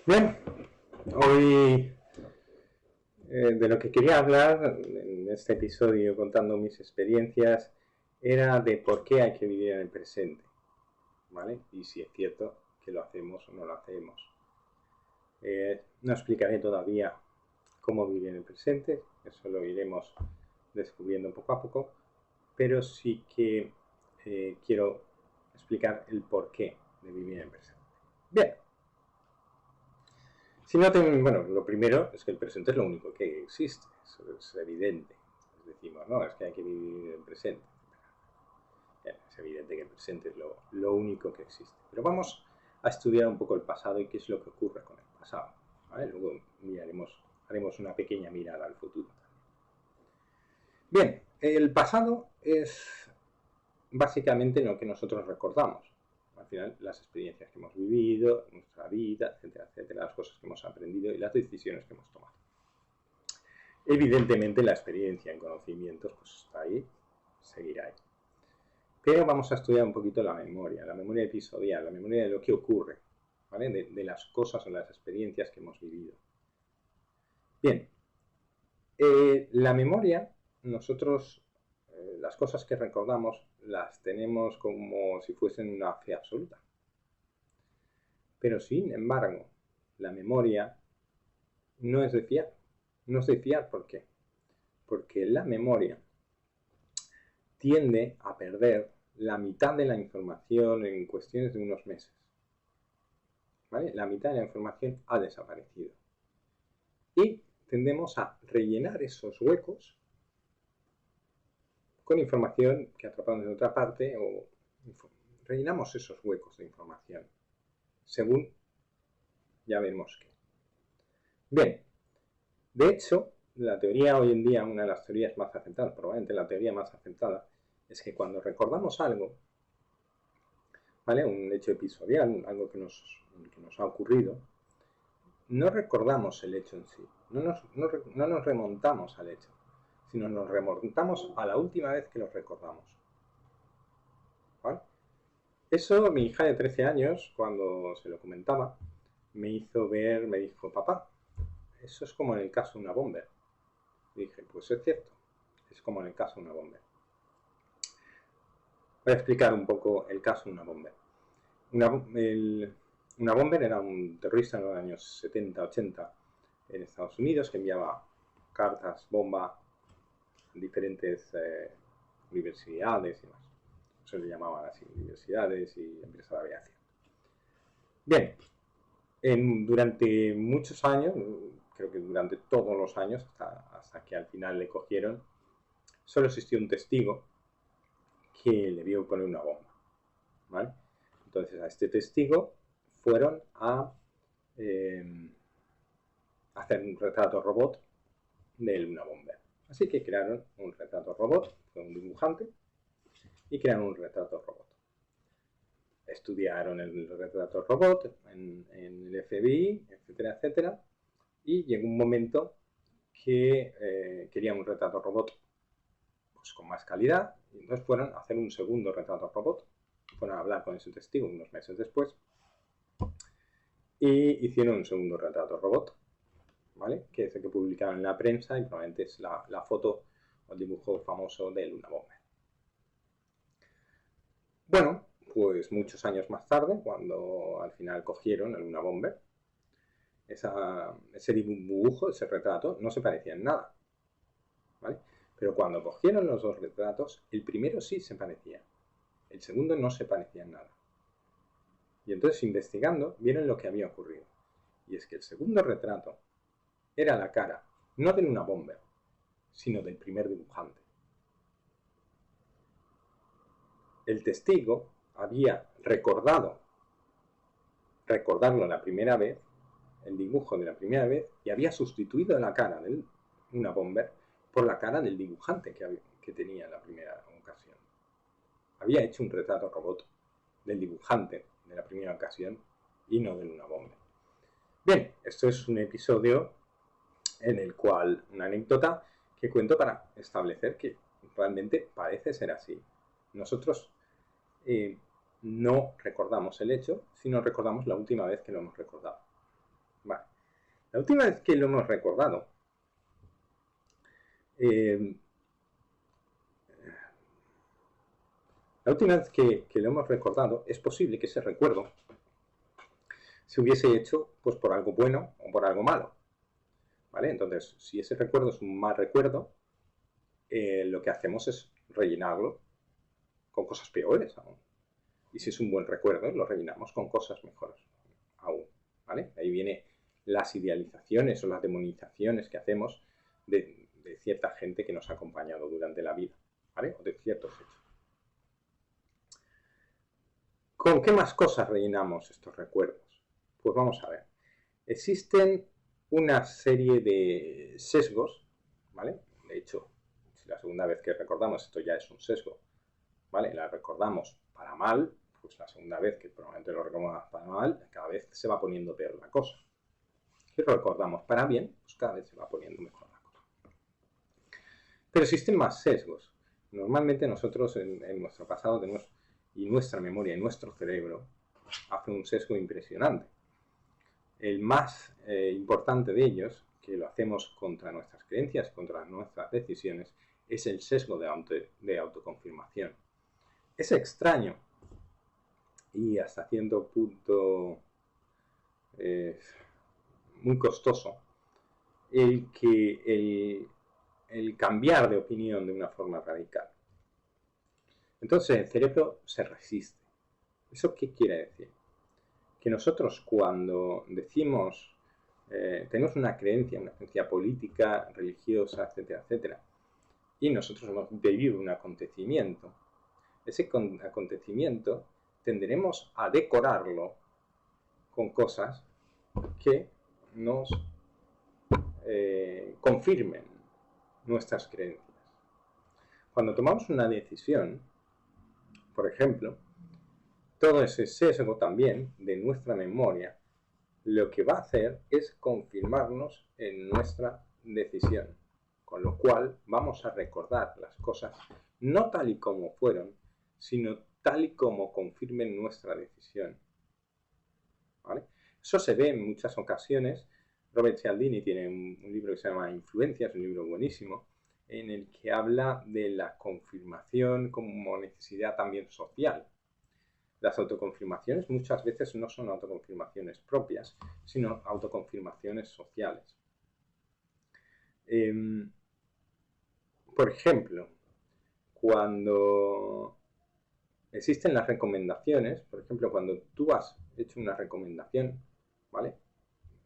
Bien, hoy de lo que quería hablar en este episodio contando mis experiencias era de por qué hay que vivir en el presente, ¿vale? Y si es cierto que lo hacemos o no lo hacemos. No explicaré todavía cómo vivir en el presente, eso lo iremos descubriendo poco a poco, pero sí que quiero explicar el porqué de vivir en el presente. Bien. Si no bueno, lo primero es que el presente es lo único que existe, eso es evidente. Decimos, no, es que hay que vivir el presente. Es evidente que el presente es lo único que existe. Pero vamos a estudiar un poco el pasado y qué es lo que ocurre con el pasado. ¿Vale? Luego haremos una pequeña mirada al futuro. Bien, el pasado es básicamente lo que nosotros recordamos. Al final, las experiencias que hemos vivido, nuestra vida, etcétera, etcétera, las cosas que hemos aprendido y las decisiones que hemos tomado. Evidentemente, la experiencia en conocimientos pues está ahí, seguirá ahí. Pero vamos a estudiar un poquito la memoria episodial, la memoria de lo que ocurre, ¿vale? De las cosas o las experiencias que hemos vivido. Bien, la memoria, nosotros las cosas que recordamos las tenemos como si fuesen una fe absoluta. Pero sin embargo, la memoria no es de fiar. No es de fiar, ¿por qué? Porque la memoria tiende a perder la mitad de la información en cuestiones de unos meses. ¿Vale? La mitad de la información ha desaparecido. Y tendemos a rellenar esos huecos con información que atrapamos en otra parte o rellenamos esos huecos de información según ya vemos qué. Bien, de hecho, la teoría hoy en día, una de las teorías más aceptadas, probablemente la teoría más aceptada, es que cuando recordamos algo, ¿vale? Un hecho episodial, algo que nos ha ocurrido, no recordamos el hecho en sí, no nos remontamos al hecho, sino nos remontamos a la última vez que lo recordamos. ¿Vale? Eso mi hija de 13 años, cuando se lo comentaba, me dijo, papá, eso es como en el caso de una bomber. Y dije, pues es cierto, es como en el caso de una bomber. Voy a explicar un poco el caso de una bomber. Una bomber era un terrorista en los años 70-80 en Estados Unidos que enviaba cartas, bomba a diferentes universidades y demás. Eso se llamaban así, universidades y empresas de aviación. Bien, durante muchos años, creo que durante todos los años, hasta que al final le cogieron, solo existió un testigo que le vio poner una bomba. ¿Vale? Entonces a este testigo fueron a hacer un retrato robot de una bomber. Así que crearon un retrato robot, fue un dibujante, y crearon un retrato robot. Estudiaron el retrato robot en el FBI, etcétera, etcétera, y llegó un momento que querían un retrato robot pues, con más calidad, y entonces fueron a hacer un segundo retrato robot, fueron a hablar con ese testigo unos meses después, y hicieron un segundo retrato robot, ¿vale? Que es el que publicaron en la prensa y probablemente es la foto o el dibujo famoso de Luna Bomber. Bueno, pues muchos años más tarde, cuando al final cogieron a Luna Bomber, ese dibujo, ese retrato, no se parecía en nada, ¿vale? Pero cuando cogieron los dos retratos, el primero sí se parecía, el segundo no se parecía en nada. Y entonces, investigando, vieron lo que había ocurrido. Y es que el segundo retrato era la cara, no de Luna Bomber, sino del primer dibujante. El testigo había recordarlo la primera vez, el dibujo de la primera vez, y había sustituido la cara de Luna Bomber por la cara del dibujante que tenía en la primera ocasión. Había hecho un retrato robot del dibujante de la primera ocasión y no de Luna Bomber. Bien, esto es un episodio en el cual, una anécdota que cuento para establecer que realmente parece ser así. Nosotros no recordamos el hecho, sino recordamos la última vez que lo hemos recordado. Vale. La última vez que lo hemos recordado, es posible que ese recuerdo se hubiese hecho pues por algo bueno o por algo malo. ¿Vale? Entonces, si ese recuerdo es un mal recuerdo, lo que hacemos es rellenarlo con cosas peores aún. Y si es un buen recuerdo, lo rellenamos con cosas mejores aún. ¿Vale? Ahí viene las idealizaciones o las demonizaciones que hacemos de cierta gente que nos ha acompañado durante la vida, ¿vale? O de ciertos hechos. ¿Con qué más cosas rellenamos estos recuerdos? Pues vamos a ver. Existen una serie de sesgos, ¿vale? De hecho, si la segunda vez que recordamos esto ya es un sesgo, ¿vale? La recordamos para mal, pues la segunda vez que probablemente lo recordamos para mal, cada vez se va poniendo peor la cosa. Si lo recordamos para bien, pues cada vez se va poniendo mejor la cosa. Pero existen más sesgos. Normalmente nosotros en nuestro pasado tenemos, y nuestra memoria y nuestro cerebro hace un sesgo impresionante. El más importante de ellos, que lo hacemos contra nuestras creencias, contra nuestras decisiones, es el sesgo de autoconfirmación. Es extraño y hasta cierto punto muy costoso el cambiar de opinión de una forma radical. Entonces el cerebro se resiste. ¿Eso qué quiere decir? Que nosotros cuando decimos, tenemos una creencia política, religiosa, etcétera, etcétera, y nosotros hemos vivido un acontecimiento, ese acontecimiento tenderemos a decorarlo con cosas que nos confirmen nuestras creencias. Cuando tomamos una decisión, por ejemplo, todo ese sesgo también de nuestra memoria lo que va a hacer es confirmarnos en nuestra decisión, con lo cual vamos a recordar las cosas no tal y como fueron, sino tal y como confirmen nuestra decisión. ¿Vale? Eso se ve en muchas ocasiones. Robert Cialdini tiene un libro que se llama Influencias, un libro buenísimo, en el que habla de la confirmación como necesidad también social. Las autoconfirmaciones muchas veces no son autoconfirmaciones propias, sino autoconfirmaciones sociales. Por ejemplo, cuando existen las recomendaciones, por ejemplo, cuando tú has hecho una recomendación, ¿vale?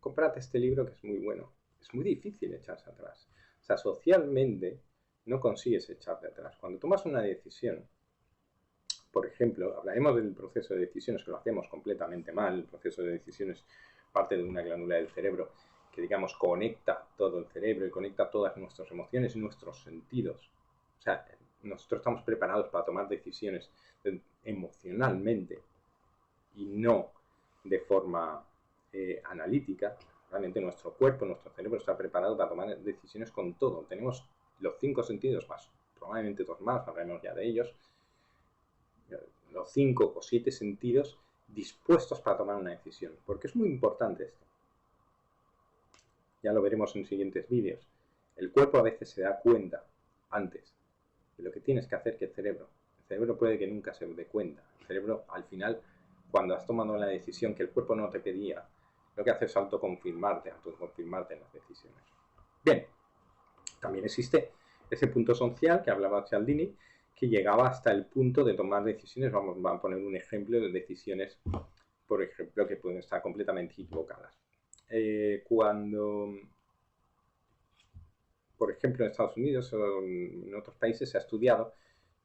Cómprate este libro que es muy bueno. Es muy difícil echarse atrás. O sea, socialmente no consigues echarte atrás. Cuando tomas una decisión, por ejemplo, hablaremos del proceso de decisiones, que lo hacemos completamente mal. El proceso de decisiones parte de una glándula del cerebro que, digamos, conecta todo el cerebro y conecta todas nuestras emociones y nuestros sentidos. O sea, nosotros estamos preparados para tomar decisiones emocionalmente y no de forma analítica. Realmente nuestro cuerpo, nuestro cerebro está preparado para tomar decisiones con todo. Tenemos los 5 sentidos más, probablemente 2 más, hablaremos ya de ellos, los 5 o 7 sentidos dispuestos para tomar una decisión, porque es muy importante esto. Ya lo veremos en siguientes vídeos. El cuerpo a veces se da cuenta antes de lo que tienes que hacer que el cerebro. El cerebro puede que nunca se dé cuenta. El cerebro, al final, cuando has tomado una decisión que el cuerpo no te pedía, lo que hace es autoconfirmarte en las decisiones. Bien, también existe ese punto social que hablaba Cialdini, que llegaba hasta el punto de tomar decisiones. Vamos a poner un ejemplo de decisiones, por ejemplo, que pueden estar completamente equivocadas. Cuando, por ejemplo, en Estados Unidos o en otros países se ha estudiado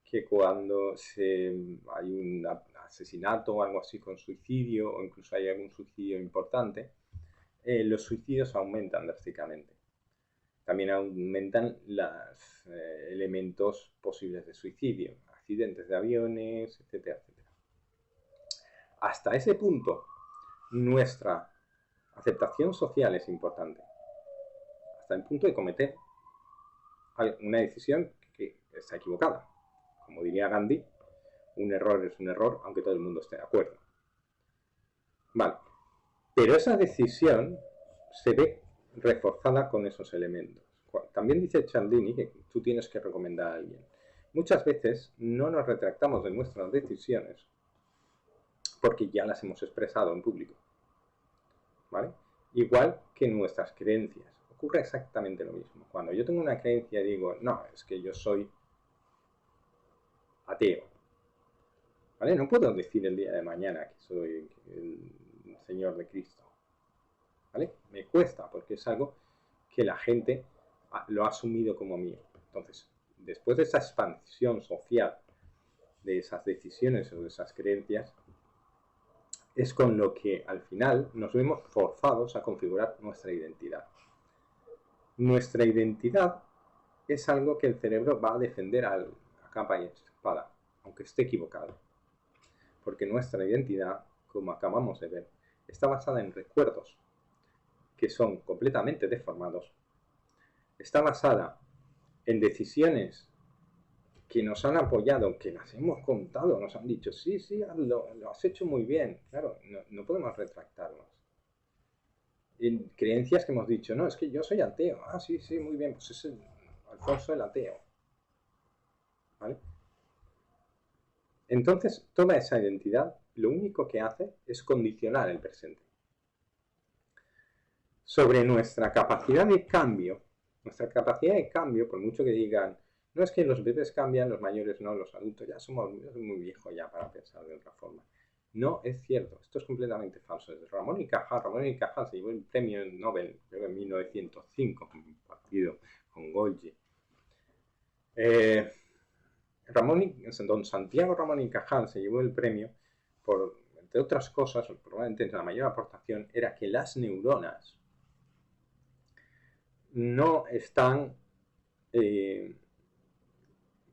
que cuando hay un asesinato o algo así con suicidio, o incluso hay algún suicidio importante, los suicidios aumentan drásticamente. También aumentan los elementos posibles de suicidio, accidentes de aviones, etcétera, etcétera. Hasta ese punto, nuestra aceptación social es importante. Hasta el punto de cometer una decisión que está equivocada. Como diría Gandhi, un error es un error, aunque todo el mundo esté de acuerdo. Vale. Pero esa decisión se ve reforzada con esos elementos. También dice Cialdini que tú tienes que recomendar a alguien. Muchas veces no nos retractamos de nuestras decisiones porque ya las hemos expresado en público, ¿vale? Igual que nuestras creencias. Ocurre exactamente lo mismo. Cuando yo tengo una creencia y digo, no, es que yo soy ateo, ¿vale? No puedo decir el día de mañana que soy el Señor de Cristo, ¿vale? Me cuesta porque es algo que la gente lo ha asumido como mío. Entonces, después de esa expansión social de esas decisiones o de esas creencias, es con lo que al final nos vemos forzados a configurar nuestra identidad. Nuestra identidad es algo que el cerebro va a defender a capa y espada, aunque esté equivocado. Porque nuestra identidad, como acabamos de ver, está basada en recuerdos que son completamente deformados. Está basada en decisiones que nos han apoyado, que las hemos contado, nos han dicho, sí, lo has hecho muy bien. Claro, no podemos retractarnos. En creencias que hemos dicho, no, es que yo soy ateo. Ah, sí, muy bien, pues es Alfonso el ateo. ¿Vale? Entonces, toda esa identidad lo único que hace es condicionar el presente. Sobre nuestra capacidad de cambio, por mucho que digan, no es que los bebés cambian, los mayores no, los adultos ya somos muy viejos ya para pensar de otra forma. No es cierto, esto es completamente falso. Ramón y Cajal se llevó el premio Nobel, creo que en 1905, compartido con Golgi. Don Santiago Ramón y Cajal se llevó el premio por, entre otras cosas, probablemente la mayor aportación era que las neuronas no están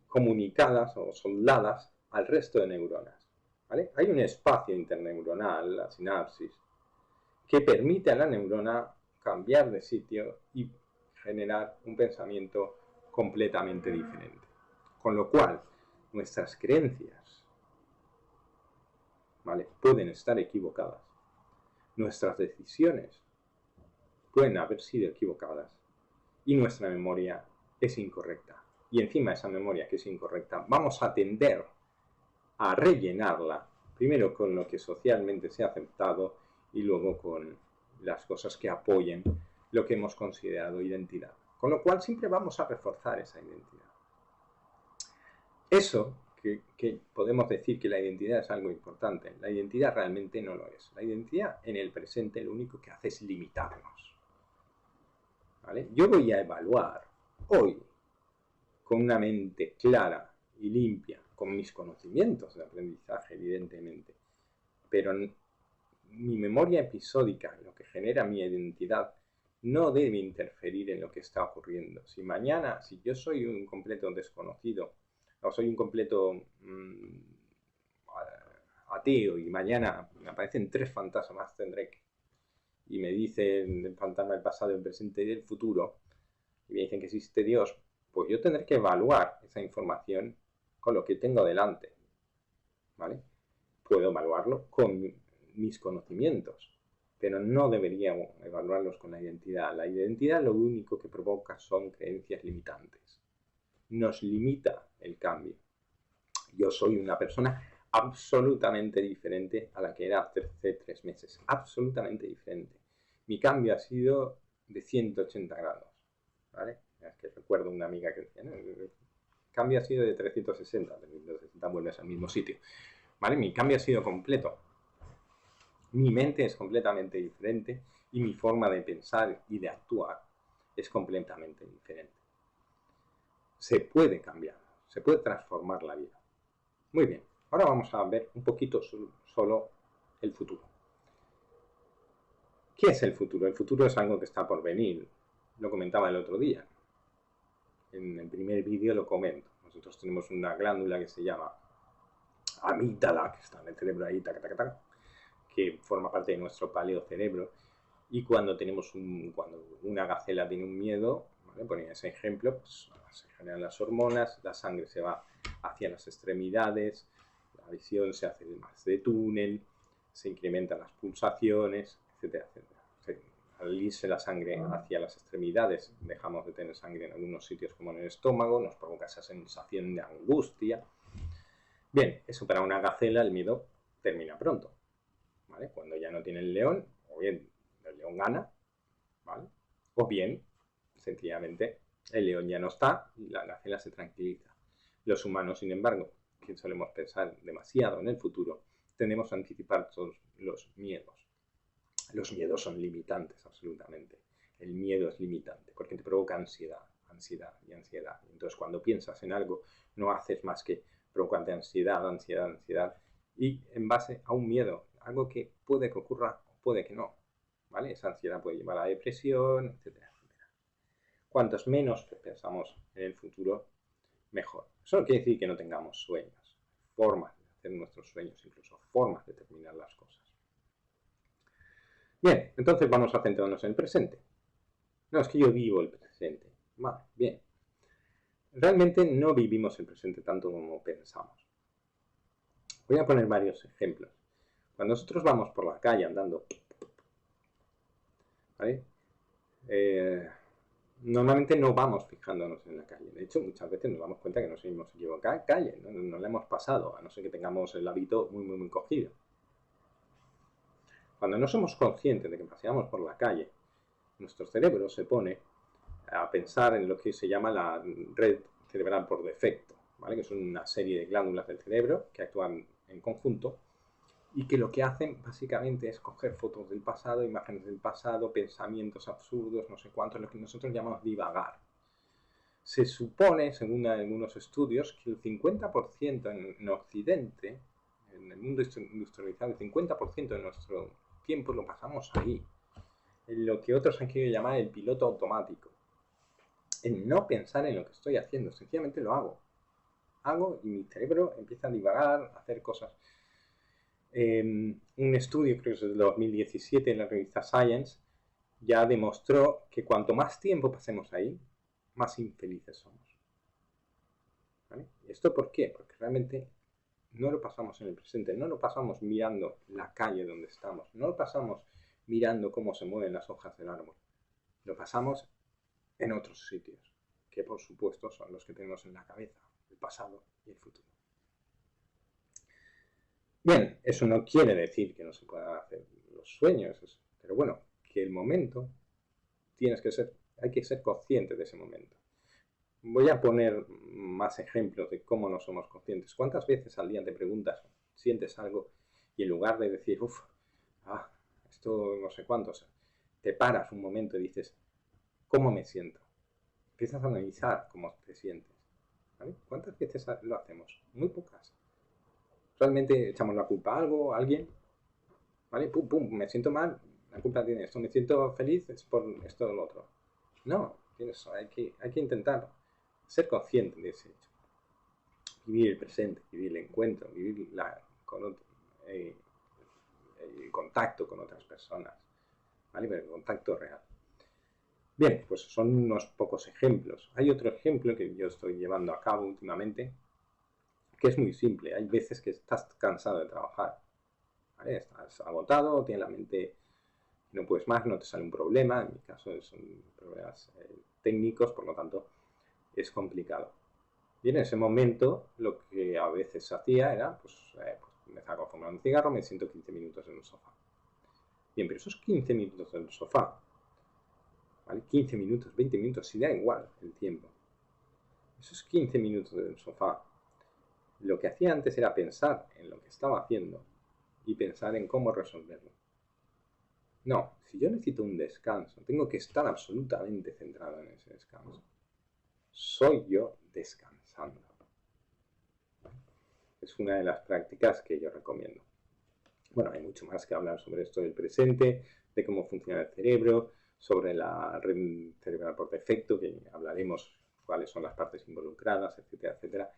comunicadas o soldadas al resto de neuronas, ¿vale? Hay un espacio interneuronal, la sinapsis, que permite a la neurona cambiar de sitio y generar un pensamiento completamente diferente. Con lo cual, nuestras creencias, ¿vale?, pueden estar equivocadas. Nuestras decisiones pueden haber sido equivocadas y nuestra memoria es incorrecta. Y encima esa memoria que es incorrecta, vamos a tender a rellenarla, primero con lo que socialmente se ha aceptado y luego con las cosas que apoyen lo que hemos considerado identidad. Con lo cual siempre vamos a reforzar esa identidad. Eso que podemos decir que la identidad es algo importante, la identidad realmente no lo es. La identidad en el presente lo único que hace es limitarnos, ¿vale? Yo voy a evaluar hoy con una mente clara y limpia, con mis conocimientos de aprendizaje, evidentemente, pero mi memoria episódica, lo que genera mi identidad, no debe interferir en lo que está ocurriendo. Si mañana, si yo soy un completo desconocido, o soy un completo ateo, y mañana me aparecen 3 fantasmas, y me dicen el fantasma del pasado, el presente y el futuro, y me dicen que existe Dios, pues yo tendré que evaluar esa información con lo que tengo delante, ¿vale? Puedo evaluarlo con mis conocimientos, pero no debería evaluarlos con la identidad. La identidad lo único que provoca son creencias limitantes. Nos limita el cambio. Yo soy una persona absolutamente diferente a la que era hace 3 meses. Absolutamente diferente. Mi cambio ha sido de 180 grados, ¿vale? Es que recuerdo una amiga que decía, ¿no?, el cambio ha sido de 360 vuelves al mismo sitio, ¿vale? Mi cambio ha sido completo. Mi mente es completamente diferente y mi forma de pensar y de actuar es completamente diferente. Se puede cambiar, se puede transformar la vida. Muy bien, ahora vamos a ver un poquito solo el futuro. ¿Qué es el futuro? El futuro es algo que está por venir. Lo comentaba el otro día. En el primer vídeo lo comento. Nosotros tenemos una glándula que se llama amígdala, que está en el cerebro ahí, que forma parte de nuestro paleocerebro. Y cuando cuando una gacela tiene un miedo, ¿vale?, ponía ese ejemplo, pues se generan las hormonas, la sangre se va hacia las extremidades, la visión se hace más de túnel, se incrementan las pulsaciones, etcétera, etcétera. Al irse la sangre hacia las extremidades, dejamos de tener sangre en algunos sitios como en el estómago, nos provoca esa sensación de angustia. Bien, eso para una gacela, el miedo termina pronto, ¿vale? Cuando ya no tiene el león, o bien el león gana, ¿vale? O bien, sencillamente, el león ya no está y la gacela se tranquiliza. Los humanos, sin embargo, que solemos pensar demasiado en el futuro, tendemos a anticipar todos los miedos. Los miedos son limitantes, absolutamente. El miedo es limitante porque te provoca ansiedad, ansiedad y ansiedad. Entonces, cuando piensas en algo, no haces más que provocarte ansiedad, ansiedad, ansiedad, y en base a un miedo, algo que puede que ocurra o puede que no, ¿vale? Esa ansiedad puede llevar a la depresión, etcétera, etcétera. Cuantos menos pensamos en el futuro, mejor. Eso no quiere decir que no tengamos sueños, formas de hacer nuestros sueños, incluso formas de terminar las cosas. Bien, entonces vamos a centrarnos en el presente. No, es que yo vivo el presente. Vale, bien. Realmente no vivimos el presente tanto como pensamos. Voy a poner varios ejemplos. Cuando nosotros vamos por la calle andando, ¿vale? Normalmente no vamos fijándonos en la calle. De hecho, muchas veces nos damos cuenta que nos hemos equivocado en calle, no la hemos pasado, a no ser que tengamos el hábito muy cogido. Cuando no somos conscientes de que paseamos por la calle, nuestro cerebro se pone a pensar en lo que se llama la red cerebral por defecto, ¿vale? Que son una serie de glándulas del cerebro que actúan en conjunto y que lo que hacen básicamente es coger fotos del pasado, imágenes del pasado, pensamientos absurdos, no sé cuántos, lo que nosotros llamamos divagar. Se supone, según algunos estudios, que el 50% en Occidente, en el mundo industrializado, el 50% de nuestro tiempo lo pasamos ahí, en lo que otros han querido llamar el piloto automático, en no pensar en lo que estoy haciendo, sencillamente lo hago. Hago y mi cerebro empieza a divagar, a hacer cosas. Un estudio, creo que es del 2017, en la revista Science, ya demostró que cuanto más tiempo pasemos ahí, más infelices somos. ¿Vale? ¿Esto por qué? Porque realmente no lo pasamos en el presente, no lo pasamos mirando la calle donde estamos, no lo pasamos mirando cómo se mueven las hojas del árbol, lo pasamos en otros sitios, que por supuesto son los que tenemos en la cabeza, el pasado y el futuro. Bien, eso no quiere decir que no se puedan hacer los sueños, pero bueno, que el momento hay que ser consciente de ese momento. Voy a poner más ejemplos de cómo no somos conscientes. ¿Cuántas veces al día te preguntas, sientes algo y en lugar de decir, esto no sé cuánto, te paras un momento y dices, ¿cómo me siento? Empiezas a analizar cómo te sientes. ¿Vale? ¿Cuántas veces lo hacemos? Muy pocas. Realmente echamos la culpa a algo, a alguien, ¿vale? Me siento mal, la culpa tiene esto. Me siento feliz, es por esto o lo otro. No, hay que intentar ser consciente de ese hecho. Vivir el presente, vivir el encuentro, vivir el contacto con otras personas, ¿vale? Pero el contacto real. Bien, pues son unos pocos ejemplos. Hay otro ejemplo que yo estoy llevando a cabo últimamente, que es muy simple. Hay veces que estás cansado de trabajar, ¿vale? Estás agotado, tienes la mente, no puedes más, no te sale un problema. En mi caso son problemas técnicos, por lo tanto es complicado. Y en ese momento lo que a veces hacía era, pues me saco a fumar un cigarro, me siento 15 minutos en el sofá. Bien, pero esos 15 minutos en el sofá, ¿vale? 15 minutos, 20 minutos, si da igual el tiempo. Esos 15 minutos en el sofá, lo que hacía antes era pensar en lo que estaba haciendo y pensar en cómo resolverlo. No, si yo necesito un descanso, tengo que estar absolutamente centrado en ese descanso. Soy yo descansando. Es una de las prácticas que yo recomiendo. Bueno, hay mucho más que hablar sobre esto del presente, de cómo funciona el cerebro, sobre la red cerebral por defecto, que hablaremos cuáles son las partes involucradas, etcétera, etcétera.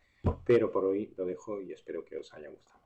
Pero por hoy lo dejo y espero que os haya gustado.